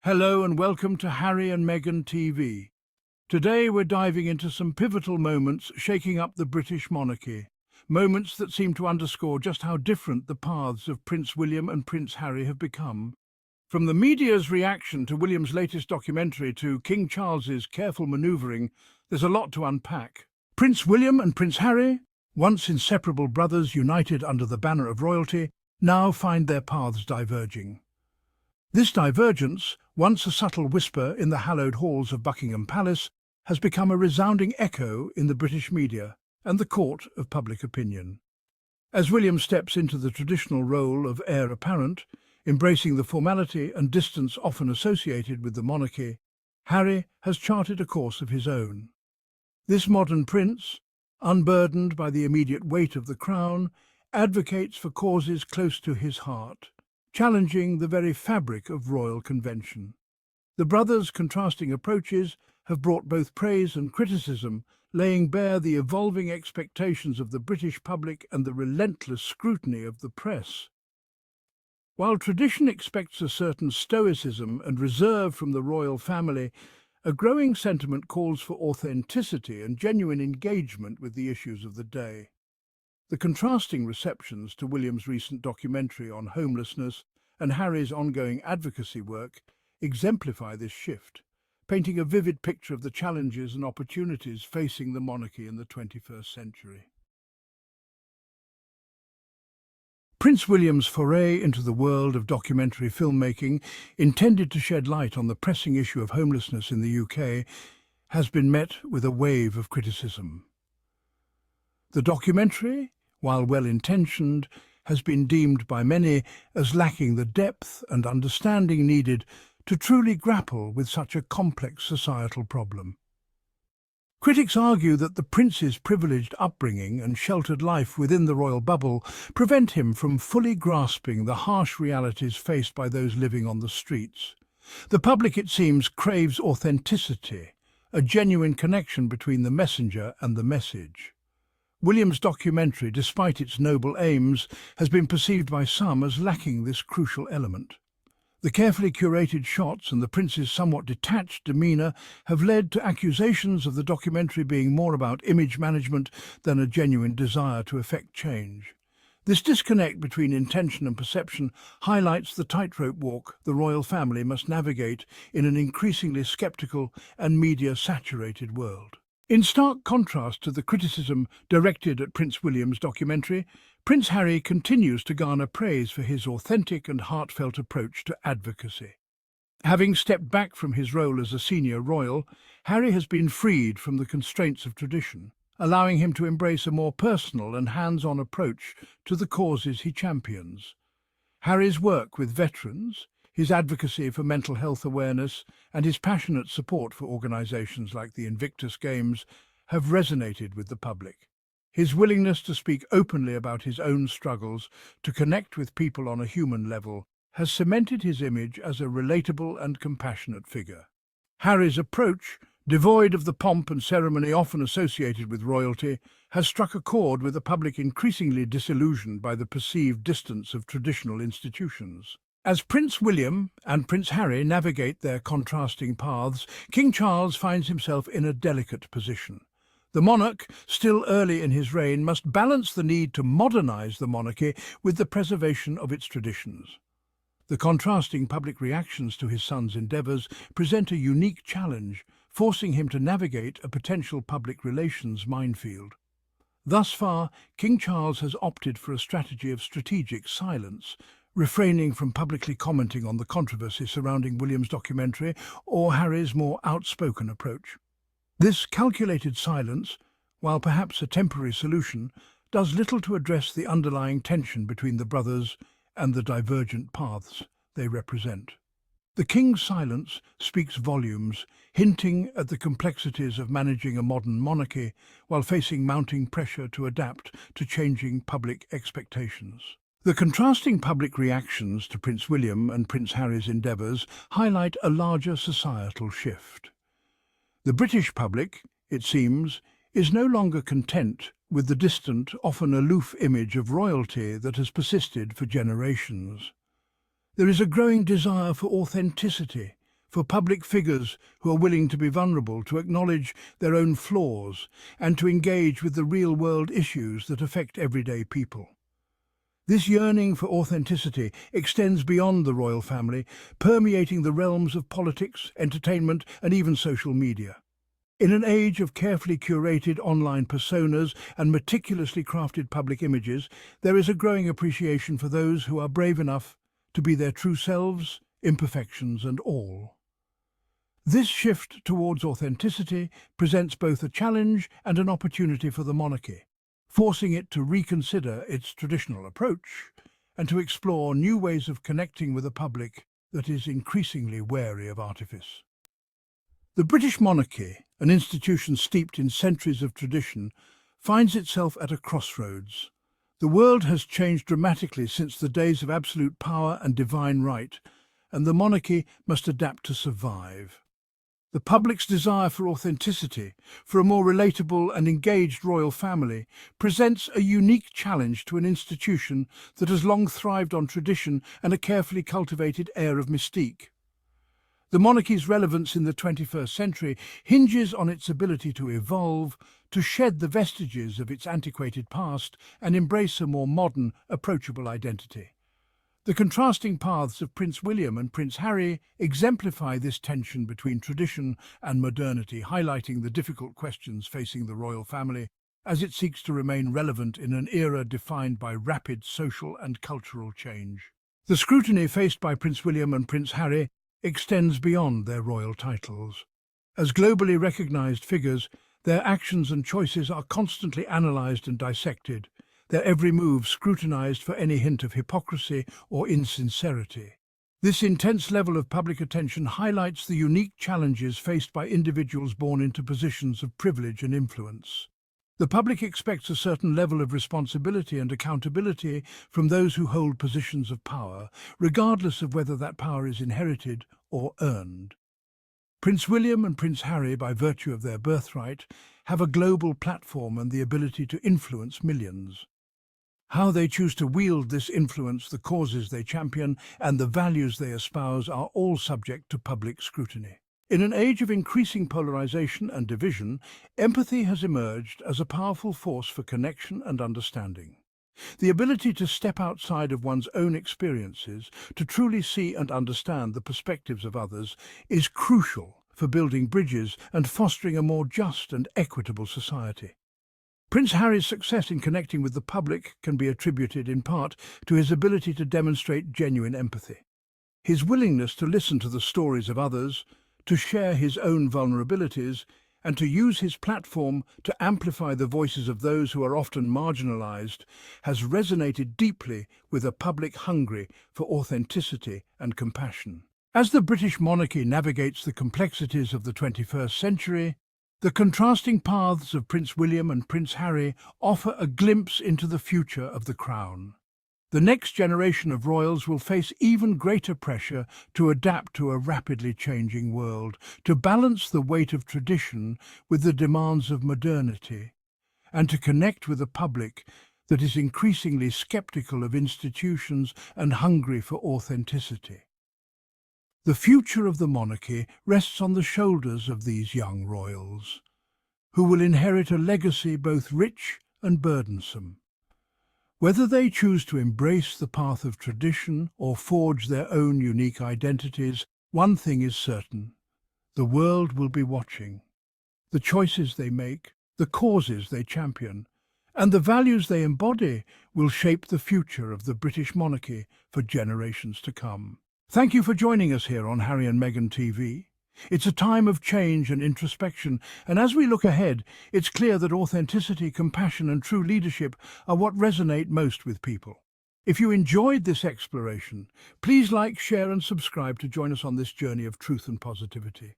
Hello and welcome to Harry and Meghan TV. Today we're diving into some pivotal moments shaking up the British monarchy. Moments that seem to underscore just how different the paths of Prince William and Prince Harry have become. From the media's reaction to William's latest documentary to King Charles's careful manoeuvring, there's a lot to unpack. Prince William and Prince Harry, once inseparable brothers united under the banner of royalty, now find their paths diverging. This divergence, once a subtle whisper in the hallowed halls of Buckingham Palace, has become a resounding echo in the British media and the court of public opinion. As William steps into the traditional role of heir apparent, embracing the formality and distance often associated with the monarchy, Harry has charted a course of his own. This modern prince, unburdened by the immediate weight of the crown, advocates for causes close to his heart, challenging the very fabric of royal convention. The brothers' contrasting approaches have brought both praise and criticism, laying bare the evolving expectations of the British public and the relentless scrutiny of the press. While tradition expects a certain stoicism and reserve from the royal family, a growing sentiment calls for authenticity and genuine engagement with the issues of the day. The contrasting receptions to William's recent documentary on homelessness and Harry's ongoing advocacy work exemplify this shift, painting a vivid picture of the challenges and opportunities facing the monarchy in the 21st century. Prince William's foray into the world of documentary filmmaking, intended to shed light on the pressing issue of homelessness in the UK, has been met with a wave of criticism. The documentary, while well-intentioned, has been deemed by many as lacking the depth and understanding needed to truly grapple with such a complex societal problem. Critics argue that the prince's privileged upbringing and sheltered life within the royal bubble prevent him from fully grasping the harsh realities faced by those living on the streets. The public, it seems, craves authenticity, a genuine connection between the messenger and the message. William's documentary, despite its noble aims, has been perceived by some as lacking this crucial element. The carefully curated shots and the prince's somewhat detached demeanour have led to accusations of the documentary being more about image management than a genuine desire to effect change. This disconnect between intention and perception highlights the tightrope walk the royal family must navigate in an increasingly sceptical and media-saturated world. In stark contrast to the criticism directed at Prince William's documentary, Prince Harry continues to garner praise for his authentic and heartfelt approach to advocacy. Having stepped back from his role as a senior royal, Harry has been freed from the constraints of tradition, allowing him to embrace a more personal and hands-on approach to the causes he champions. Harry's work with veterans, his advocacy for mental health awareness, and his passionate support for organisations like the Invictus Games have resonated with the public. His willingness to speak openly about his own struggles, to connect with people on a human level, has cemented his image as a relatable and compassionate figure. Harry's approach, devoid of the pomp and ceremony often associated with royalty, has struck a chord with a public increasingly disillusioned by the perceived distance of traditional institutions. As Prince William and Prince Harry navigate their contrasting paths, King Charles finds himself in a delicate position. The monarch, still early in his reign, must balance the need to modernise the monarchy with the preservation of its traditions. The contrasting public reactions to his son's endeavours present a unique challenge, forcing him to navigate a potential public relations minefield. Thus far, King Charles has opted for a strategy of strategic silence, refraining from publicly commenting on the controversy surrounding William's documentary or Harry's more outspoken approach. This calculated silence, while perhaps a temporary solution, does little to address the underlying tension between the brothers and the divergent paths they represent. The king's silence speaks volumes, hinting at the complexities of managing a modern monarchy while facing mounting pressure to adapt to changing public expectations. The contrasting public reactions to Prince William and Prince Harry's endeavours highlight a larger societal shift. The British public, it seems, is no longer content with the distant, often aloof image of royalty that has persisted for generations. There is a growing desire for authenticity, for public figures who are willing to be vulnerable, to acknowledge their own flaws, and to engage with the real-world issues that affect everyday people. This yearning for authenticity extends beyond the royal family, permeating the realms of politics, entertainment, and even social media. In an age of carefully curated online personas and meticulously crafted public images, there is a growing appreciation for those who are brave enough to be their true selves, imperfections and all. This shift towards authenticity presents both a challenge and an opportunity for the monarchy, forcing it to reconsider its traditional approach and to explore new ways of connecting with a public that is increasingly wary of artifice. The British monarchy, an institution steeped in centuries of tradition, finds itself at a crossroads. The world has changed dramatically since the days of absolute power and divine right, and the monarchy must adapt to survive. The public's desire for authenticity, for a more relatable and engaged royal family, presents a unique challenge to an institution that has long thrived on tradition and a carefully cultivated air of mystique. The monarchy's relevance in the 21st century hinges on its ability to evolve, to shed the vestiges of its antiquated past and embrace a more modern, approachable identity. The contrasting paths of Prince William and Prince Harry exemplify this tension between tradition and modernity, highlighting the difficult questions facing the royal family as it seeks to remain relevant in an era defined by rapid social and cultural change. The scrutiny faced by Prince William and Prince Harry extends beyond their royal titles. As globally recognized figures, their actions and choices are constantly analysed and dissected, their every move scrutinised for any hint of hypocrisy or insincerity. This intense level of public attention highlights the unique challenges faced by individuals born into positions of privilege and influence. The public expects a certain level of responsibility and accountability from those who hold positions of power, regardless of whether that power is inherited or earned. Prince William and Prince Harry, by virtue of their birthright, have a global platform and the ability to influence millions. How they choose to wield this influence, the causes they champion, and the values they espouse are all subject to public scrutiny. In an age of increasing polarization and division, empathy has emerged as a powerful force for connection and understanding. The ability to step outside of one's own experiences, to truly see and understand the perspectives of others, is crucial for building bridges and fostering a more just and equitable society. Prince Harry's success in connecting with the public can be attributed in part to his ability to demonstrate genuine empathy. His willingness to listen to the stories of others, to share his own vulnerabilities, and to use his platform to amplify the voices of those who are often marginalized, has resonated deeply with a public hungry for authenticity and compassion. As the British monarchy navigates the complexities of the 21st century, the contrasting paths of Prince William and Prince Harry offer a glimpse into the future of the crown. The next generation of royals will face even greater pressure to adapt to a rapidly changing world, to balance the weight of tradition with the demands of modernity, and to connect with a public that is increasingly skeptical of institutions and hungry for authenticity. The future of the monarchy rests on the shoulders of these young royals, who will inherit a legacy both rich and burdensome. Whether they choose to embrace the path of tradition or forge their own unique identities, one thing is certain: the world will be watching. The choices they make, the causes they champion, and the values they embody will shape the future of the British monarchy for generations to come. Thank you for joining us here on Harry and Meghan TV. It's a time of change and introspection, and as we look ahead, it's clear that authenticity, compassion, and true leadership are what resonate most with people. If you enjoyed this exploration, please like, share, and subscribe to join us on this journey of truth and positivity.